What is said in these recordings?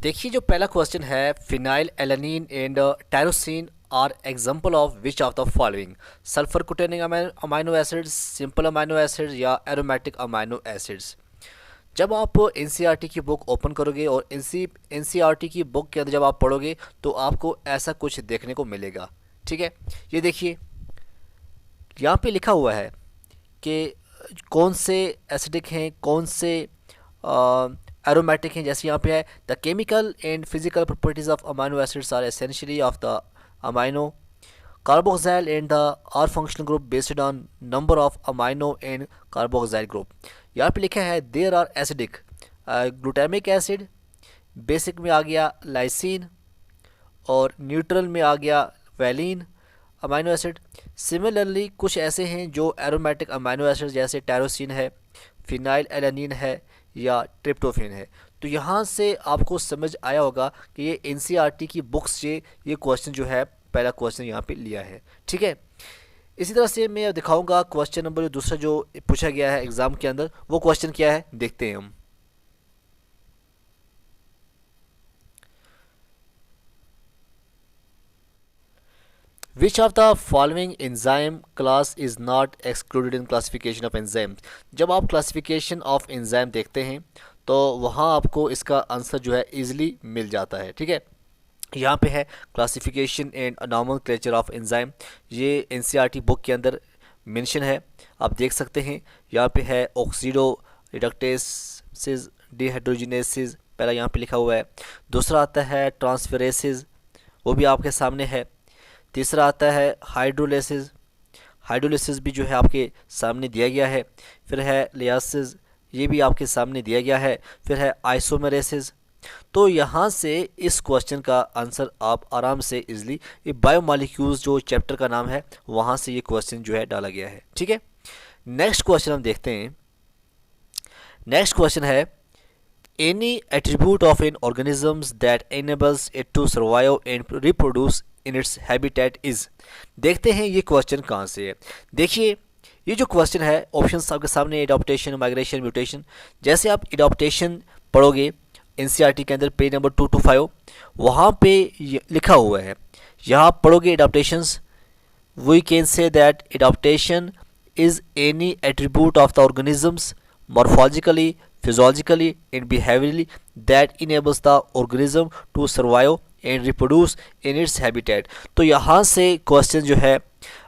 देखिए जो पहला क्वेश्चन है, phenylalanine and tyrosine are example of which of the following? Sulphur containing amino acids, simple amino acids या aromatic amino acids? जब आप NCERT की बुक ओपन करोगे और एनसीईआरटी की बुक के अंदर जब आप पढ़ोगे तो आपको ऐसा कुछ देखने को मिलेगा। ठीक है, ये देखिए यहाँ पे लिखा हुआ है कि कौन से एसिडिक हैं, कौन से एरोमेटिक हैं। जैसे यहाँ पे है, the chemical and physical properties of amino acids are essentially of the amino carboxyl and the R functional group based on number of amino and carboxyl group. यहाँ पे लिखा है there are acidic glutamic acid, basic में आ गया lysine और neutral में आ गया वैलिन अमाइनो एसिड। सिमिलरली कुछ ऐसे हैं जो एरोमेटिक अमाइनो एसिड जैसे टायरोसिन है, फिनाइल एलानिन है या ट्रिप्टोफेन है। तो यहाँ से आपको समझ आया होगा कि ये एनसीईआरटी की बुक्स से ये क्वेश्चन जो है पहला क्वेश्चन यहाँ पे लिया है। ठीक है, इसी तरह से मैं दिखाऊंगा क्वेश्चन नंबर जो दूसरा जो पूछा गया है एग्जाम के अंदर, वो क्वेश्चन क्या है देखते हैं हम। Which of the following enzyme class is not excluded in classification of enzymes? जब आप classification of enzyme देखते हैं तो वहाँ आपको इसका आंसर जो है easily मिल जाता है। ठीक है, यहाँ पे है classification and nomenclature of enzyme, ये NCERT बुक के अंदर मेंशन है, आप देख सकते हैं। यहाँ पे है ऑक्सीडो रिडक्टेसिस डिहाइड्रोजिनेसिस, पहला यहाँ पे लिखा हुआ है। दूसरा आता है ट्रांसफेरेसिस, वो भी आपके सामने है। तीसरा आता है हाइड्रोलिसिस, हाइड्रोलिसिस भी जो है आपके सामने दिया गया है। फिर है लियासिस, ये भी आपके सामने दिया गया है। फिर है आइसोमेरेसिस। तो यहाँ से इस क्वेश्चन का आंसर आप आराम से इजली, ये बायोमॉलिक्यूल्स जो चैप्टर का नाम है वहाँ से ये क्वेश्चन जो है डाला गया है। ठीक है, नेक्स्ट क्वेश्चन हम देखते हैं। नेक्स्ट क्वेश्चन है any attribute of an organisms that enables it to survive and reproduce in its habitat is. देखते हैं ये क्वेश्चन कहाँ से है। देखिए ये जो क्वेश्चन है, ऑप्शंस आपके सामने, एडॉप्टेशन, माइग्रेशन, म्यूटेशन। जैसे आप एडॉप्टेशन पढ़ोगे एनसीईआरटी के अंदर पेज नंबर 2 to 5, वहाँ पे लिखा हुआ है, यहाँ आप पढ़ोगे adaptations, we can say that adaptation is any attribute of the organisms morphologically, physiologically and behaviorally that enables the organism to survive and reproduce in its habitat। तो यहाँ से क्वेश्चन जो है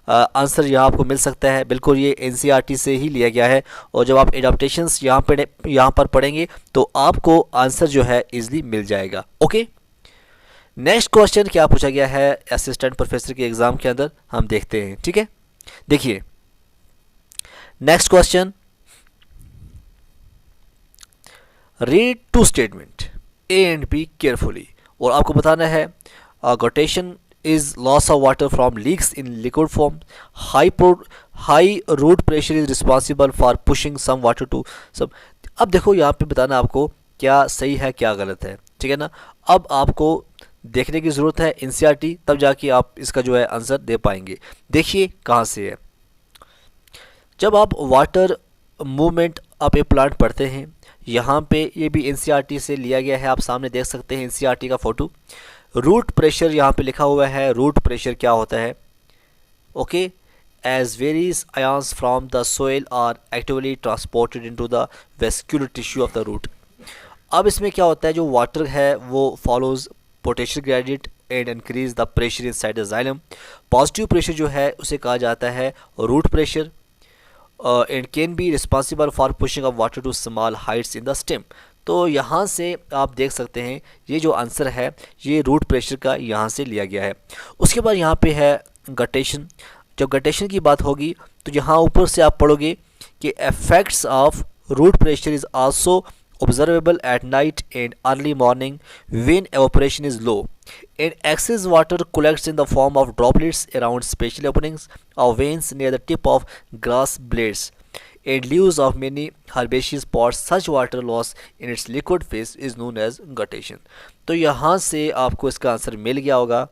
आंसर यहाँ आपको मिल सकता है। बिल्कुल ये एनसीईआरटी से ही लिया गया है और जब आप एडाप्टेशंस यहाँ पर पढ़ेंगे तो आपको आंसर जो है इजली मिल जाएगा। ओके, नेक्स्ट क्वेश्चन क्या पूछा गया है असिस्टेंट प्रोफेसर के एग्जाम के अंदर, हम देखते हैं। ठीक है, देखिए next question, read to statement A and B carefully, और आपको बताना है guttation is loss of water from leaves in liquid form, high root pressure is responsible for pushing some water to सब। अब देखो यहाँ पे बताना आपको क्या सही है क्या गलत है। ठीक है ना, अब आपको देखने की ज़रूरत है एनसीईआरटी, तब जाके आप इसका जो है आंसर दे पाएंगे। देखिए कहाँ से है, जब आप वाटर मूवमेंट आप ए प्लांट पढ़ते हैं, यहाँ पे ये भी एनसीईआरटी से लिया गया है, आप सामने देख सकते हैं एनसीईआरटी का फोटो। रूट प्रेशर यहाँ पे लिखा हुआ है, रूट प्रेशर क्या होता है? Okay, as various ions from the soil are actively transported into the vascular tissue of the root. अब इसमें क्या होता है, जो वाटर है वो follows potential gradient and increase the pressure inside the xylem. Positive pressure जो है उसे कहा जाता है root pressure and can be responsible for pushing up water to small heights in the stem. तो यहाँ से आप देख सकते हैं ये जो आंसर है ये रूट प्रेशर का यहाँ से लिया गया है। उसके बाद यहाँ पे है गटेशन। जब गटेशन की बात होगी तो यहाँ ऊपर से आप पढ़ोगे कि effects of root pressure is also observable at night and early morning when evaporation is low and excess water collects in the form of droplets around special openings or veins near the tip of grass blades and leaves of many herbaceous pots. Such water loss in its liquid phase is known as guttation। तो यहाँ से आपको इसका answer मिल गया होगा।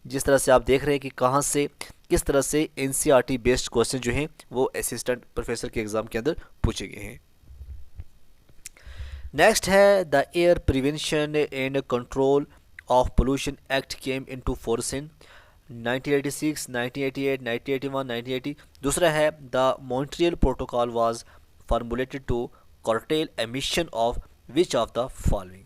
जिस तरह से आप देख रहे हैं कि कहाँ से किस तरह से एनसीईआरटी बेस्ड क्वेश्चन जो हैं वो असिस्टेंट प्रोफेसर के एग्जाम के अंदर पूछे गए हैं। नेक्स्ट है the air prevention and control of pollution act came into force in 1986, 1988, 1981, 1980। दूसरा है the Montreal protocol was formulated to curtail emission of which of the following।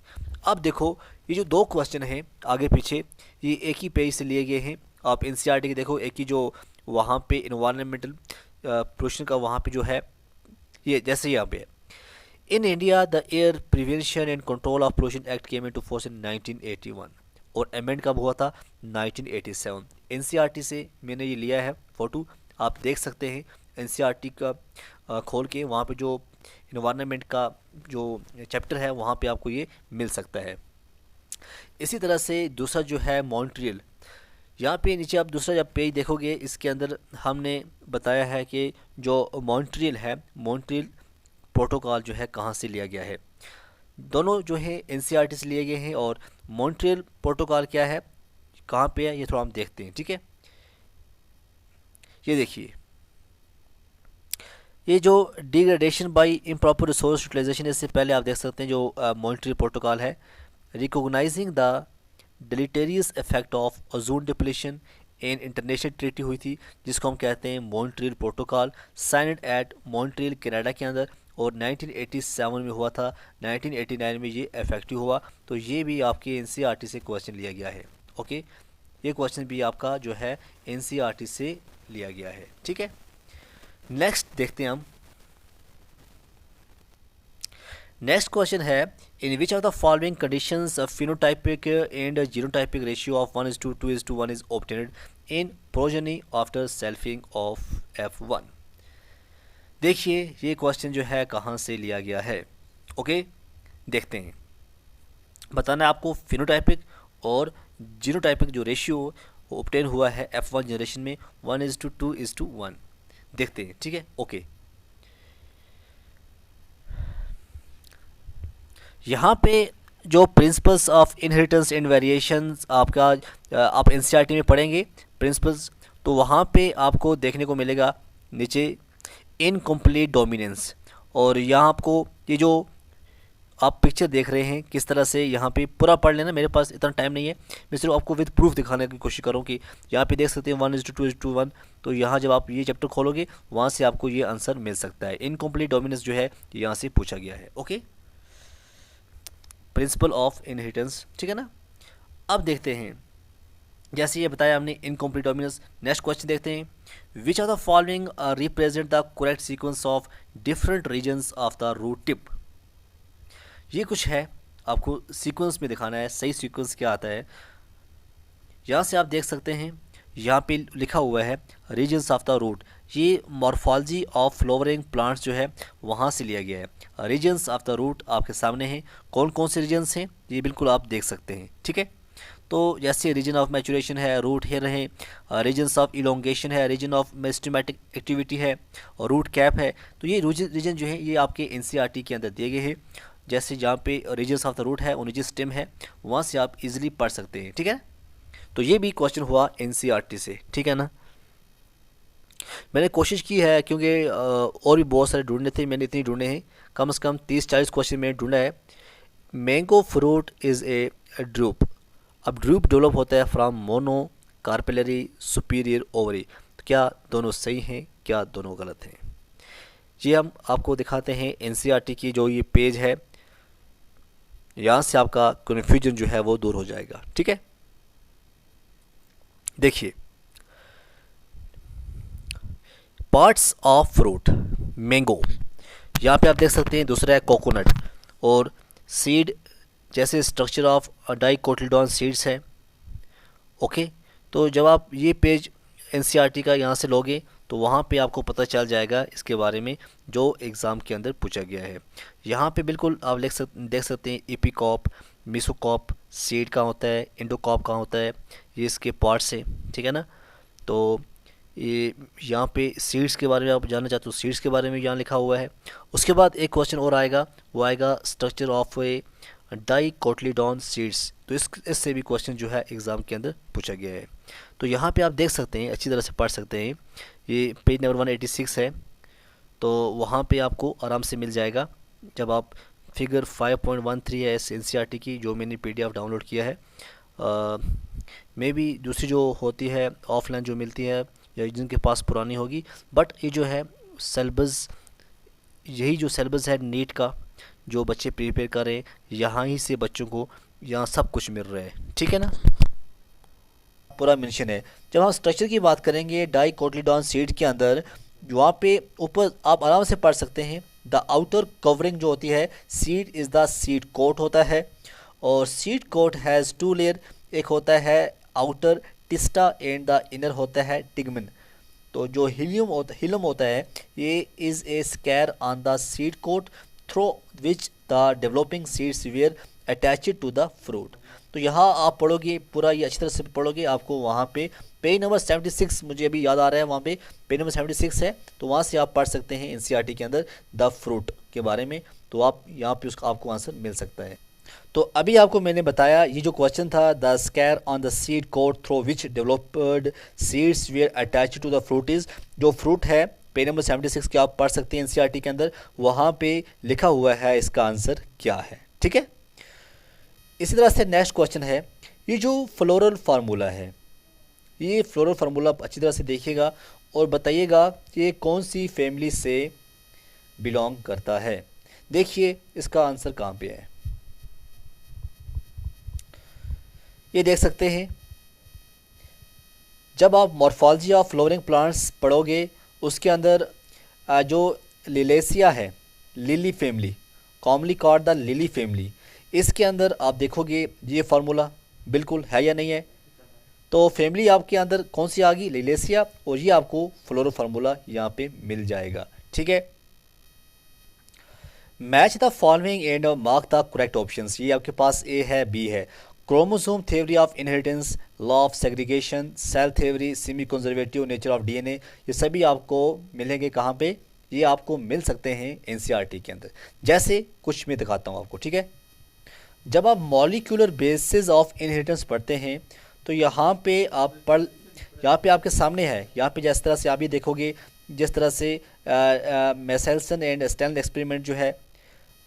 अब देखो ये जो दो क्वेश्चन हैं आगे पीछे ये एक ही पेज से लिए गए हैं। आप एनसीईआरटी के देखो एक ही जो वहाँ पे इन्वायरमेंटल पोल्यूशन का वहाँ पे जो है ये जैसे यहाँ पे है। In India the air prevention and control of pollution act came into force इन 1981 और अमेंड कब हुआ था 1987। एनसीईआरटी से मैंने ये लिया है फोटो, आप देख सकते हैं एनसीईआरटी का खोल के वहाँ पे जो इन्वायरमेंट का जो चैप्टर है वहाँ पे आपको ये मिल सकता है। इसी तरह से दूसरा जो है मॉन्ट्रियल, यहाँ पे नीचे आप दूसरा जब पेज देखोगे इसके अंदर हमने बताया है कि जो मॉन्ट्रियल है मॉन्ट्रियल प्रोटोकॉल जो है कहाँ से लिया गया है। दोनों जो है एनसीईआरटी से लिए गए हैं और मॉन्ट्रियल प्रोटोकॉल क्या है कहाँ पे है ये थोड़ा हम देखते हैं। ठीक है, ये देखिए ये जो degradation by improper resource utilisation इससे पहले आप देख सकते हैं जो मॉन्ट्रियल प्रोटोकॉल है recognising the deleterious effect of ozone depletion an international treaty हुई थी जिसको हम कहते हैं Montreal Protocol, signed at Montreal Canada के अंदर और 1987 में हुआ था। 1989 में ये इफेक्टिव हुआ। तो ये भी आपके एनसीईआरटी से क्वेश्चन लिया गया है। ओके, ये क्वेश्चन भी आपका जो है एनसीईआरटी से लिया गया है। ठीक है, नेक्स्ट देखते हैं हम। Next question is in which of the following conditions phenotypic and genotypic ratio of 1:2:1 is obtained in progeny after selfing of F1। देखिए ये क्वेश्चन जो है कहाँ से लिया गया है। ओके, देखते हैं। बताना है आपको फिनोटाइपिक और जीनोटाइपिक जो रेशियो ऑब्टेन हुआ है F1 जनरेशन में 1:2:1 देखते हैं। ठीक है, ओके, यहाँ पे जो principles of inheritance and variations आपका आप एनसीईआरटी में पढ़ेंगे प्रिंसिपल्स, तो वहाँ पे आपको देखने को मिलेगा नीचे इनकम्प्लीट डोमिनेंस। और यहाँ आपको ये जो आप पिक्चर देख रहे हैं किस तरह से यहाँ पे पूरा पढ़ लेना, मेरे पास इतना टाइम नहीं है, मैं सिर्फ आपको विद प्रूफ दिखाने की कोशिश करूँ कि यहाँ पे देख सकते हैं 1:2:1। तो यहाँ जब आप ये चैप्टर खोलोगे वहाँ से आपको ये आंसर मिल सकता है। इनकम्प्लीट डोमिनेंस जो है यहाँ से पूछा गया है। ओके, प्रिंसिपल ऑफ इनहेरिटेंस, ठीक है ना। अब देखते हैं जैसे ये बताया हमने इनकम्प्लीट डोमिनेंस। नेक्स्ट क्वेश्चन देखते हैं which of the following represent the correct sequence of different regions of the root tip. ये कुछ है आपको सीक्वेंस में दिखाना है, सही सीक्वेंस क्या आता है। यहाँ से आप देख सकते हैं यहाँ पे लिखा हुआ है रीजन्स ऑफ द रूट, ये मॉर्फोलॉजी ऑफ फ्लावरिंग प्लांट्स जो है वहाँ से लिया गया है। रीजन्स ऑफ द रूट आपके सामने हैं, कौन कौन से रीजन्स हैं ये बिल्कुल आप देख सकते हैं। ठीक है, तो जैसे रीजन ऑफ मैचुरेशन है, रूट हेयर है, रीजन्स ऑफ इलोंगेशन है, रीजन ऑफ मेरिस्टेमेटिक एक्टिविटी है और रूट कैप है। तो ये रीजन जो है ये आपके एनसीईआरटी के अंदर दिए गए हैं। जैसे जहाँ पे रीजन्स ऑफ द रूट है, ओनिजी स्टेम है, वहाँ से आप इजीली पढ़ सकते हैं। ठीक है, तो ये भी क्वेश्चन हुआ एनसीईआरटी से। ठीक है ना, मैंने कोशिश की है क्योंकि और भी बहुत सारे ढूंढने थे, मैंने इतनी ढूंढे हैं, कम से कम 30-40 क्वेश्चन मैंने ढूंढा है। Mango fruit is a drupe. अब ड्रूप डेवलप होता है from mono carpellary superior ovary. तो क्या दोनों सही हैं, क्या दोनों गलत हैं, ये हम आपको दिखाते हैं। एनसीईआरटी की जो ये पेज है यहाँ से आपका कन्फ्यूजन जो है वो दूर हो जाएगा। ठीक है, देखिए पार्ट्स ऑफ फ्रूट मैंगो, यहाँ पे आप देख सकते हैं। दूसरा है कोकोनट और सीड, जैसे स्ट्रक्चर ऑफ डाइकोटिलडॉन सीड्स है। ओके, तो जब आप ये पेज एनसीईआरटी का यहाँ से लोगे तो वहाँ पे आपको पता चल जाएगा इसके बारे में जो एग्ज़ाम के अंदर पूछा गया है। यहाँ पे बिल्कुल आप देख सकते हैं एपिकॉप, मिसोकॉप सीड कहाँ होता है, इंडोकॉप कहाँ होता है, ये इसके पार्ट्स हैं। ठीक है ना, तो ये यहाँ पे सीड्स के बारे में आप जानना चाहते हो, सीड्स के बारे में यहाँ लिखा हुआ है। उसके बाद एक क्वेश्चन और आएगा, वो आएगा स्ट्रक्चर ऑफ ए डाइकोटिलडॉन सीड्स। तो इससे भी क्वेश्चन जो है एग्ज़ाम के अंदर पूछा गया है। तो यहाँ पे आप देख सकते हैं, अच्छी तरह से पढ़ सकते हैं। ये पेज नंबर 186 है, तो वहाँ पे आपको आराम से मिल जाएगा। जब आप फिगर 5.13 है इस एनसीईआरटी की, जो मैंने पीडीएफ डाउनलोड किया है। मे बी दूसरी जो होती है ऑफलाइन जो मिलती है या जिनके पास पुरानी होगी, बट ये जो है सिलेबस, यही जो सिलेबस है नीट का जो बच्चे प्रिपेयर कर रहे हैं, यहाँ ही से बच्चों को यहाँ सब कुछ मिल रहा है, ठीक है ना। पूरा मेंशन है। जब हम स्ट्रक्चर की बात करेंगे डाइकोटिलीडॉन सीड के अंदर, वहाँ पे ऊपर आप आराम से पढ़ सकते हैं, द आउटर कवरिंग जो होती है seed is the seed coat होता है, और seed coat has two layer, एक होता है outer testa and the inner होता है टिगमेन। तो जो हिलियम होता है ये is a scar on the seed coat through which the developing seeds were attached to the fruit. तो यहाँ आप पढ़ोगे पूरा, ये अच्छी तरह से पढ़ोगे, आपको वहाँ पे पेज नंबर 76, मुझे अभी याद आ रहा है, वहाँ पे पेज नंबर 76 है, तो वहाँ से आप पढ़ सकते हैं एनसीईआरटी के अंदर द फ्रूट के बारे में, तो आप यहाँ पे उसका आपको आंसर मिल सकता है। तो अभी आपको मैंने बताया ये जो क्वेश्चन था, the scar on the seed coat through which developed seeds were attached to the fruit is, जो फ्रूट है पेज नंबर 76 के आप पढ़ सकते हैं एनसीईआरटी के अंदर, वहाँ पे लिखा हुआ है इसका आंसर क्या है, ठीक है। इसी तरह से नेक्स्ट क्वेश्चन है, ये जो फ्लोरल फार्मूला है, ये फ्लोरल फार्मूला अच्छी तरह से देखिएगा और बताइएगा ये कौन सी फैमिली से बिलोंग करता है। देखिए इसका आंसर कहाँ पे है, ये देख सकते हैं। जब आप मॉर्फोलॉजी ऑफ फ्लोरिंग प्लांट्स पढ़ोगे, उसके अंदर जो लिलेसिया है, lily family, commonly called the lily family, इसके अंदर आप देखोगे ये फार्मूला बिल्कुल है या नहीं है। तो फैमिली आपके अंदर कौन सी आ गई, लिलेसिया, और ये आपको फ्लोरल फार्मूला यहाँ पे मिल जाएगा, ठीक है। Match the following and mark the correct options, ये आपके पास ए है, बी है। Chromosome theory of inheritance, law of segregation, cell theory, semi conservative nature of DNA, ये सभी आपको मिलेंगे कहाँ पे, ये आपको मिल सकते हैं एनसीईआरटी के अंदर। जैसे कुछ मैं दिखाता हूँ आपको, ठीक है। जब आप मॉलिक्यूलर बेसिस ऑफ इनहेरिटेंस पढ़ते हैं, तो यहाँ पे यहाँ पे आपके सामने है, यहाँ पे जिस तरह से आप ये देखोगे, जिस तरह से मेसेल्सन एंड स्टैनल एक्सपेरिमेंट जो है,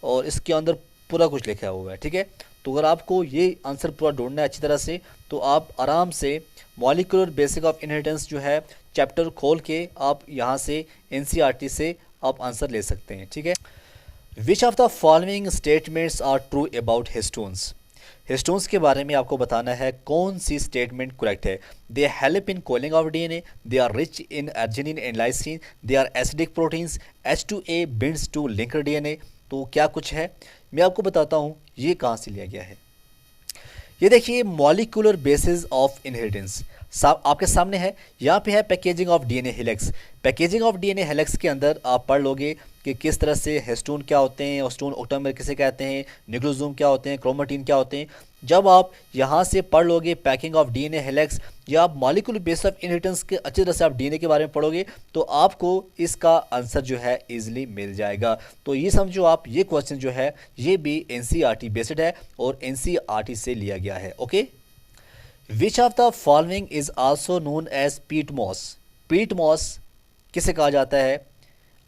और इसके अंदर पूरा कुछ लिखा हुआ है, ठीक है। तो अगर आपको ये आंसर पूरा ढूंढना है अच्छी तरह से, तो आप आराम से मॉलिक्यूलर बेसिस ऑफ इनहेरिटेंस जो है चैप्टर खोल के आप यहाँ से एनसीईआरटी से आप आंसर ले सकते हैं, ठीक है। Which of the following statements are true about histones, histones के बारे में आपको बताना है कौन सी स्टेटमेंट करेक्ट है। They help in coiling of DNA, they are rich in arginine and lysine, they are acidic proteins, H2A binds to linker DNA. तो क्या कुछ है, मैं आपको बताता हूँ ये कहाँ से लिया गया है। ये देखिए मॉलिक्यूलर बेसिस ऑफ इनहेरिटेंस आपके सामने है, यहाँ पे है packaging of DNA helix. Packaging of DNA helix के अंदर आप पढ़ लोगे कि किस तरह से हिस्टोन क्या होते हैं, हिस्टोन ओक्टामर किसे कहते हैं, न्यूक्लियोसोम क्या होते हैं, क्रोमेटिन क्या होते हैं। जब आप यहाँ से पढ़ लोगे पैकिंग ऑफ डीएनए हेलिक्स, या आप मॉलिक्यूलर बेसिस ऑफ इनहेरिटेंस के अच्छी तरह से आप डीएनए के बारे में पढ़ोगे, तो आपको इसका आंसर जो है इजीली मिल जाएगा। तो ये समझो आप, ये क्वेश्चन जो है ये भी एनसीईआरटी बेस्ड है और एनसीईआरटी से लिया गया है, okay. Which of the following is also known as peat moss, peat moss किसे कहा जाता है,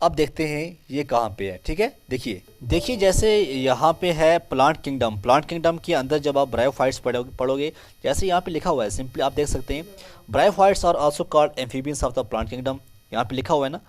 अब देखते हैं ये कहाँ पे है, ठीक है। देखिए जैसे यहाँ पे है प्लांट किंगडम, प्लांट किंगडम के अंदर जब आप ब्रायोफाइट्स पढ़ोगे, जैसे यहाँ पे लिखा हुआ है, सिंपली आप देख सकते हैं bryophytes are also called amphibians of the plant kingdom, यहाँ पे लिखा हुआ है ना।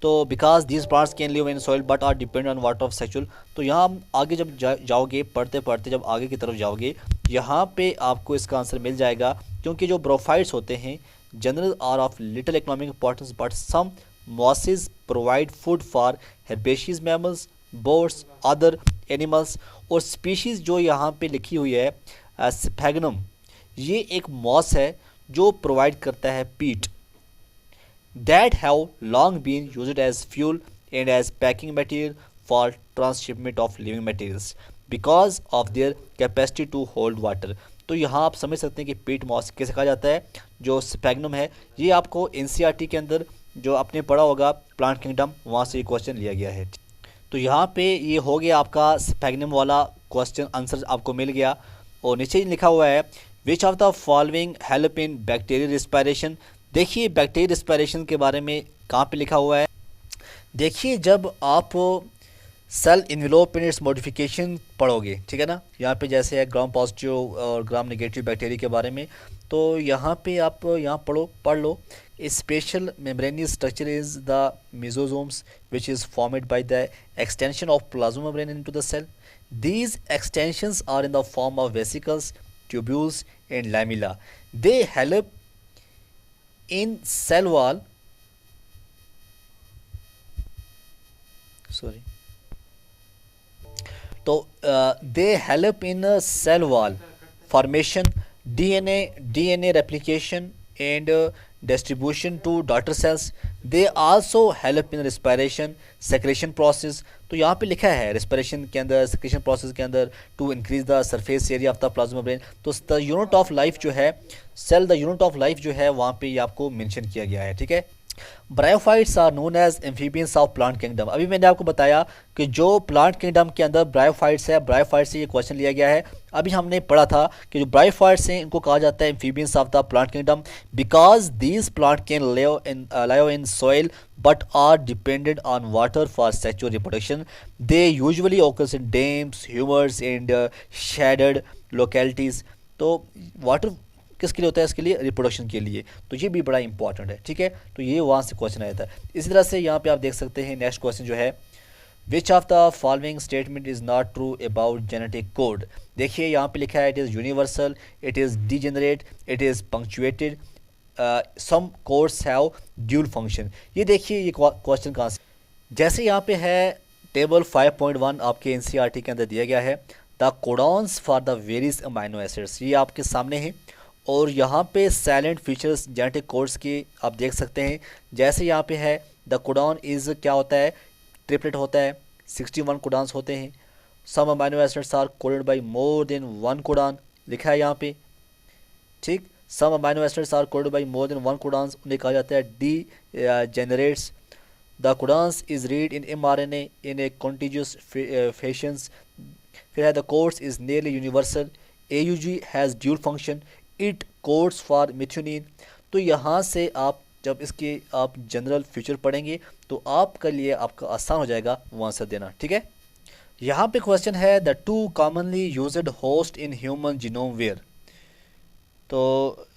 तो because these plants can live in soil but are depend on water of sexual. तो यहाँ हम आगे जब जाओगे, पढ़ते पढ़ते जब आगे की तरफ जाओगे, यहाँ पे आपको इसका आंसर मिल जाएगा, क्योंकि जो ब्रोफाइट्स होते हैं general are of little economic importance but some mosses provide food for herbaceous mammals, birds, other animals। और स्पीशीज़ जो यहाँ पे लिखी हुई है स्फैगनम, ये एक मॉस है जो प्रोवाइड करता है पीट, that have long been used as fuel and as packing material for transshipment of living materials because of their capacity to hold water। तो यहाँ आप समझ सकते हैं कि पीट मॉस कैसे कहा जाता है। जो स्फैगनम है ये आपको एनसीईआरटी के अंदर जो आपने पढ़ा होगा प्लांट किंगडम, वहाँ से ये क्वेश्चन लिया गया है। तो यहाँ पे ये हो गया आपका स्फैगनम वाला क्वेश्चन आंसर आपको मिल गया। और नीचे लिखा हुआ है which of the following help in bacterial respiration. देखिए बैक्टीरियल रिस्पायरेशन के बारे में कहाँ पे लिखा हुआ है। देखिए जब आप सेल इन्वेलोप इन इट्स मॉडिफिकेशन पढ़ोगे, ठीक है ना। यहाँ पे जैसे है ग्राम पॉजिटिव और ग्राम नेगेटिव बैक्टीरिया के बारे में, तो यहाँ पे आप यहाँ पढ़ लो। Special membranous structure is the mesosomes which is formed by the extension of plasma membrane into the cell. These extensions are in the form of vesicles, tubules and lamella. They help in cell wall, sorry, तो they help in cell wall formation, DNA replication and distribution to daughter cells. They also help in respiration secretion process. तो यहाँ पे लिखा है respiration के अंदर secretion process के अंदर to increase the surface area of the plasma membrane. तो the unit of life जो है cell, the unit of life जो है वहाँ पे ये आपको मेंशन किया गया है, ठीक है। Bryophytes are known as amphibians of plant kingdom. अभी मैंने आपको बताया कि जो प्लांट किंगडम के अंदर ब्रायोफाइट्स है, ब्रायोफाइट से ये क्वेश्चन लिया गया है। अभी हमने पढ़ा था कि जो ब्रायोफाइट्स हैं इनको कहा जाता है amphibians of the plant kingdom because these plant can live in soil but are dependent on water for sexual reproduction. They usually occurs in dams, humus and shaded localities. तो वाटर किसके लिए होता है? इसके लिए रिप्रोडक्शन के लिए। तो ये भी बड़ा इंपॉर्टेंट है, ठीक है। तो ये वहाँ से क्वेश्चन आया था। इसी तरह से यहाँ पे आप देख सकते हैं नेक्स्ट क्वेश्चन जो है, which of the following statement is not true about genetic code. देखिए यहाँ पे लिखा है it is universal, it is degenerate, it is punctuated, some codes have dual function. ये देखिए ये क्वेश्चन कहाँ से, जैसे यहाँ पे है टेबल 5.1 आपके एनसीईआरटी के अंदर दिया गया है, the codons for the various amino acids, ये आपके सामने है। और यहाँ पे साइलेंट फीचर्स जेनेटिक कोड्स की आप देख सकते हैं। जैसे यहाँ पे है द कोडॉन इज़ क्या होता है, ट्रिपलेट होता है, 61 कोडॉन्स होते हैं। Some amino acids are coded by more than 1 codon, लिखा है यहाँ पे, ठीक। Some amino acids are coded by more than 1 codons, उन्हें कहा जाता है degenerates. The codons is read in mRNA in a continuous fashions. फिर है the codes is nearly universal, AUG has dual function, it codes for methionine. तो यहाँ से आप जब इसके आप जनरल फीचर पढ़ेंगे तो आपके लिए आपका आसान हो जाएगा वो आंसर देना, ठीक है। यहाँ पे क्वेश्चन है the 2 commonly used host in human genome were. तो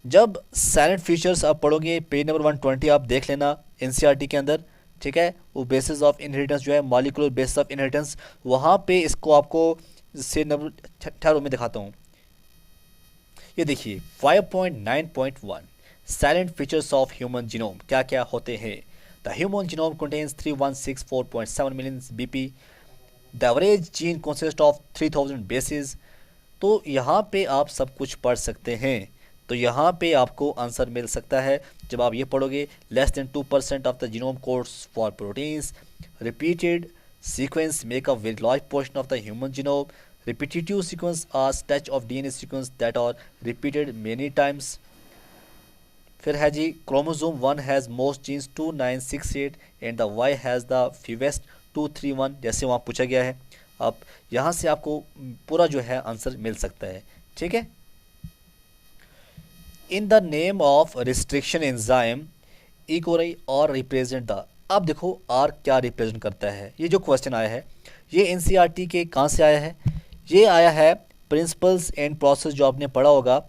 जब साइलेंट फीचर्स आप पढ़ोगे पेज नंबर 120 आप देख लेना एनसीईआरटी के अंदर, ठीक है। वो बेसिस ऑफ इनहेरिटेंस जो है मॉलिक्यूलर बेसिस ऑफ इनहेरिटेंस, वहाँ पे इसको आपको से नंबर ठहरो में दिखाता हूँ। ये देखिए 5.9.1 salient features of human genome क्या क्या होते हैं। The human genome contains 3164.7 million BP। The average gene consist of 3000 basis. तो यहाँ पे आप सब कुछ पढ़ सकते हैं। तो यहाँ पे आपको आंसर मिल सकता है जब आप ये पढ़ोगे less than 2% of the genome codes for proteins. Repeated sequence make a very large portion of the human genome. Repetitive sequence are stretch of DNA sequence that are repeated many times. फिर है जी chromosome 1 has most genes 2968 and the Y has the fewest 231, जैसे वहाँ पूछा गया है। अब यहाँ से आपको पूरा जो है आंसर मिल सकता है, ठीक है। In the name of restriction enzyme EcoRI और रिप्रेजेंट द। अब देखो आर क्या रिप्रेजेंट करता है, ये जो क्वेश्चन आया है ये एनसीईआरटी के कहाँ से आया है, ये आया है प्रिंसिपल्स एंड प्रोसेस जो आपने पढ़ा होगा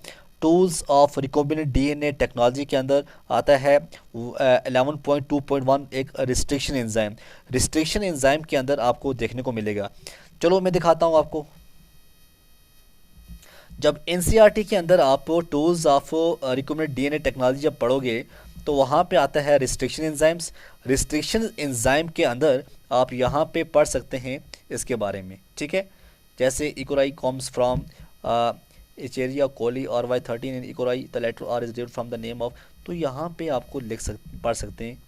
tools of recombinant DNA technology के अंदर आता है 11.2.1 एक रिस्ट्रिक्शन एंजाइम। रिस्ट्रिक्शन एंजाइम के अंदर आपको देखने को मिलेगा। चलो मैं दिखाता हूँ आपको। जब एनसीईआरटी के अंदर आप tools of recombinant DNA technology जब पढ़ोगे तो वहाँ पे आता है रिस्ट्रिक्शन एंजाइम्स। रिस्ट्रिक्शन एंजाइम के अंदर आप यहाँ पे पढ़ सकते हैं इसके बारे में, ठीक है। जैसे EcoRI comes from Escherichia coli और Y13 in EcoRI the letter R is derived from the name of. तो यहाँ पे आपको पढ़ सकते हैं,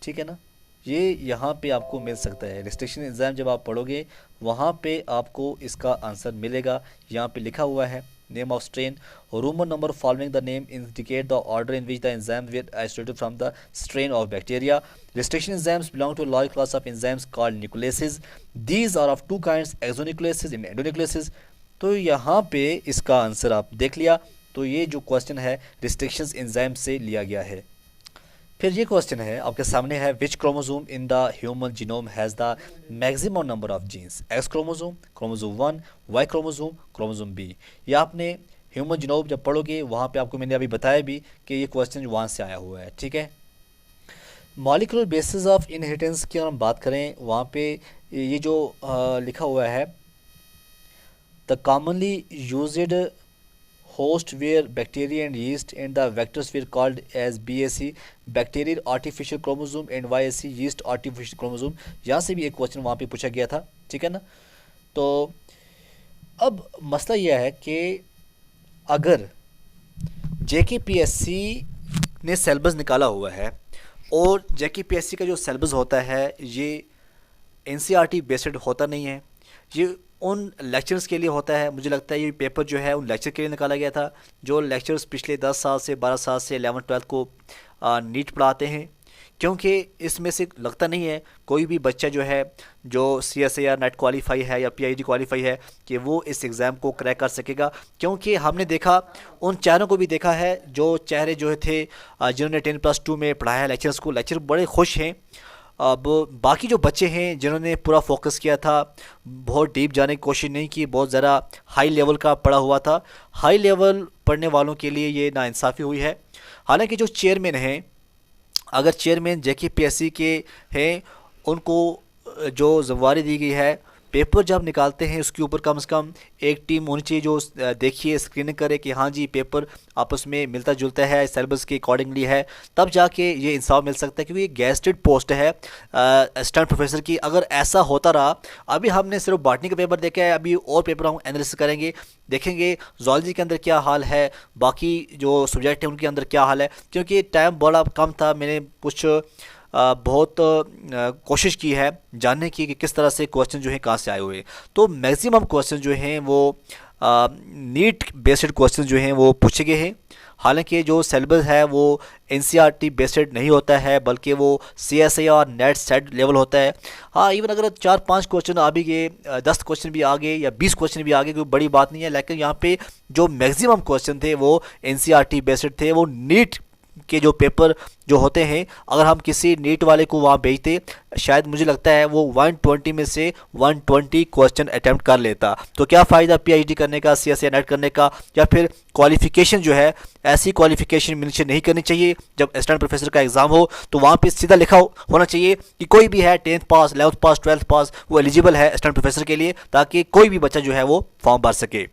ठीक है ना। ये यहाँ पे आपको मिल सकता है रिस्ट्रिक्शन एंजाइम। जब आप पढ़ोगे वहाँ पे आपको इसका आंसर मिलेगा। यहाँ पे लिखा हुआ है name of strain, Roman number following the name indicate the order in which the enzymes were isolated from the strain of bacteria. Restriction enzymes belong to a large class of enzymes called nucleases. These are of two kinds, exonucleases and endonucleases. तो यहाँ पे इसका answer आप देख लिया। तो ये जो क्वेश्चन है रिस्ट्रिक्शंस एंजाइम से लिया गया है। फिर ये क्वेश्चन है आपके सामने है, which chromosome in the human genome has the maximum number of genes? X chromosome, chromosome 1, Y chromosome, chromosome B. ये आपने ह्यूमन जीनोम जब पढ़ोगे वहाँ पे आपको मैंने अभी बताया भी कि ये क्वेश्चन वहाँ से आया हुआ है, ठीक है। मॉलिक्यूलर बेसिस ऑफ इनहेरिटेंस की अगर हम बात करें, वहाँ पे ये जो लिखा हुआ है, the commonly used host were bacteria and yeast and the vectors were called as BAC bacterial artificial chromosome and YAC yeast artificial chromosome। यहाँ से भी एक क्वेश्चन वहाँ पे पूछा गया था, ठीक है ना। तो अब मसला यह है कि अगर JKPSC ने सिलेबस निकाला हुआ है और JKPSC का जो सिलेबस होता है ये NCERT बेस्ड होता नहीं है, ये उन लेक्चर्स के लिए होता है। मुझे लगता है ये पेपर जो है उन लेक्चर के लिए निकाला गया था जो लेक्चर्स पिछले 10 साल से 12 साल से 11-12 को नीट पढ़ाते हैं, क्योंकि इसमें से लगता नहीं है कोई भी बच्चा जो है जो CSIR नेट क्वालिफाई है या PID क्वालिफाई है कि वो इस एग्ज़ाम को क्रैक कर सकेगा। क्योंकि हमने देखा, उन चेहरों को भी देखा है जो चेहरे जो थे जिन्होंने 10+2 में पढ़ाया है लेक्चर्स को, लेक्चर बड़े खुश हैं। अब बाकी जो बच्चे हैं जिन्होंने पूरा फोकस किया था, बहुत डीप जाने की कोशिश नहीं की, बहुत ज़रा हाई लेवल का पढ़ा हुआ था, हाई लेवल पढ़ने वालों के लिए ये नाइंसाफ़ी हुई है। हालांकि जो चेयरमैन हैं, अगर चेयरमैन JKPSC के हैं, उनको जो जिम्मेवारी दी गई है पेपर जब निकालते हैं उसके ऊपर कम से कम एक टीम होनी चाहिए जो देखिए स्क्रीनिंग करे कि हाँ जी पेपर आपस में मिलता जुलता है, सिलेबस के अकॉर्डिंगली है, तब जाके ये इंसाफ मिल सकता है। क्योंकि ये गेस्टेड पोस्ट है असिस्टेंट प्रोफेसर की। अगर ऐसा होता रहा, अभी हमने सिर्फ बॉटनी का पेपर देखा है, अभी और पेपर हम एनालिसिस करेंगे, देखेंगे जूलॉजी के अंदर क्या हाल है, बाकी जो सब्जेक्ट है उनके अंदर क्या हाल है। क्योंकि टाइम बड़ा कम था, मैंने कुछ बहुत कोशिश की है जानने की कि किस तरह से क्वेश्चन जो है कहाँ से आए हुए हैं। तो मैक्सिमम क्वेश्चन जो हैं वो नीट बेस्ड क्वेश्चन जो हैं वो पूछे गए हैं। हालांकि जो सिलेबस है वो NCERT बेस्ड नहीं होता है, बल्कि वो CSIR नेट सेट लेवल होता है। हाँ, इवन अगर 4-5 क्वेश्चन आ भी गए, 10 क्वेश्चन भी आ गए या 20 क्वेश्चन भी आ गए, कोई बड़ी बात नहीं है। लेकिन यहाँ पे जो मैक्सिमम क्वेश्चन थे वो NCERT बेस्ड थे। वो नीट के जो पेपर जो होते हैं, अगर हम किसी नीट वाले को वहाँ भेजते, शायद मुझे लगता है वो 120 में से 120 क्वेश्चन अटैम्प्ट कर लेता। तो क्या फ़ायदा PhD करने का, CSIR नेट करने का, या फिर क्वालिफ़िकेशन जो है ऐसी क्वालिफ़िकेशन मेंशन नहीं करनी चाहिए। जब असिस्टेंट प्रोफेसर का एग्ज़ाम हो तो वहाँ पे सीधा लिखा होना चाहिए कि कोई भी है 10th पास, 11th पास, 12th पास, वो एलिजिबल है असिस्टेंट प्रोफेसर के लिए, ताकि कोई भी बच्चा जो है वो फॉर्म भर सके।